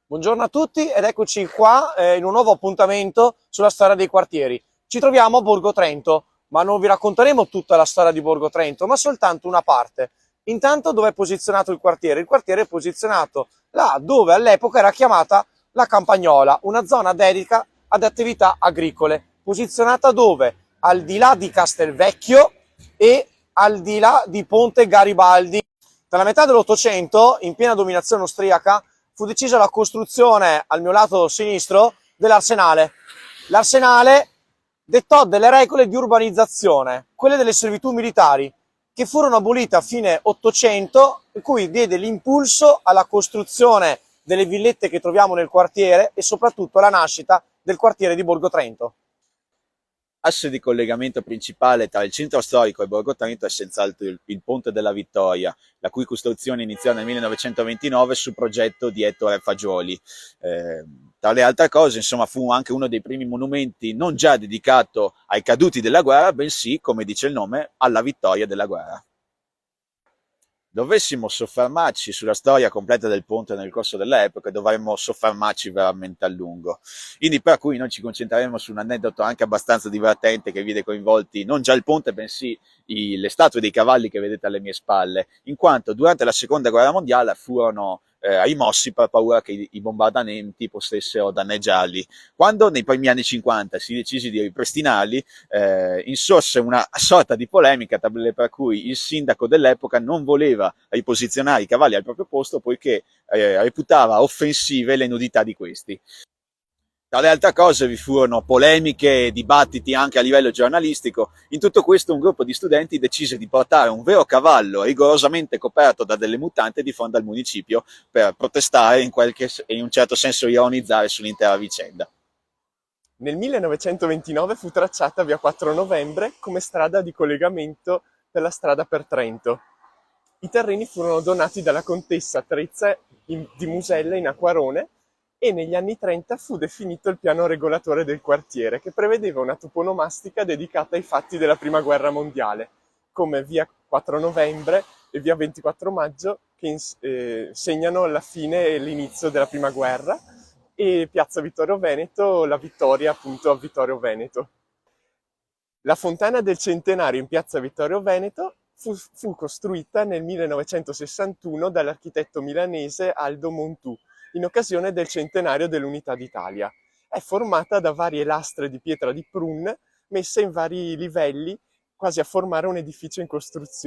Buongiorno a tutti ed eccoci qua in un nuovo appuntamento sulla storia dei quartieri. Ci troviamo a Borgo Trento, ma non vi racconteremo tutta la storia di Borgo Trento, ma soltanto una parte. Intanto dove è posizionato il quartiere? Il quartiere è posizionato là dove all'epoca era chiamata la Campagnola, una zona dedita ad attività agricole, posizionata dove? Al di là di Castelvecchio e al di là di Ponte Garibaldi. Tra la metà dell'Ottocento, in piena dominazione austriaca, fu decisa la costruzione al mio lato sinistro dell'arsenale. L'arsenale dettò delle regole di urbanizzazione, quelle delle servitù militari, che furono abolite a fine Ottocento, per cui diede l'impulso alla costruzione delle villette che troviamo nel quartiere e soprattutto alla nascita del quartiere di Borgo Trento. Asse di collegamento principale tra il centro storico e Borgo Trento è senz'altro il Ponte della Vittoria, la cui costruzione iniziò nel 1929 su progetto di Ettore Fagioli. Tra le altre cose, insomma, fu anche uno dei primi monumenti non già dedicato ai caduti della guerra, bensì, come dice il nome, alla vittoria della guerra. Dovessimo soffermarci sulla storia completa del ponte nel corso dell'epoca, dovremmo soffermarci veramente a lungo. Quindi per cui noi ci concentreremo su un aneddoto anche abbastanza divertente che vede coinvolti non già il ponte, bensì le statue dei cavalli che vedete alle mie spalle, in quanto durante la seconda guerra mondiale furono rimossi per paura che i bombardamenti potessero danneggiarli. Quando nei primi anni 50 si decisi di ripristinarli, insorse una sorta di polemica per cui il sindaco dell'epoca non voleva riposizionare i cavalli al proprio posto poiché reputava offensive le nudità di questi. Tra le altre cose vi furono polemiche e dibattiti anche a livello giornalistico. In tutto questo un gruppo di studenti decise di portare un vero cavallo rigorosamente coperto da delle mutande di fronte al municipio per protestare e in un certo senso ironizzare sull'intera vicenda. Nel 1929 fu tracciata via 4 Novembre come strada di collegamento per la strada per Trento. I terreni furono donati dalla contessa Trezza di Musella in Acquarone e negli anni 30 fu definito il piano regolatore del quartiere, che prevedeva una toponomastica dedicata ai fatti della Prima Guerra Mondiale, come via 4 Novembre e via 24 Maggio, che segnano la fine e l'inizio della Prima Guerra, e piazza Vittorio Veneto, la vittoria appunto a Vittorio Veneto. La fontana del Centenario in piazza Vittorio Veneto fu costruita nel 1961 dall'architetto milanese Aldo Montù, in occasione del centenario dell'Unità d'Italia. È formata da varie lastre di pietra di Prun messe in vari livelli, quasi a formare un edificio in costruzione.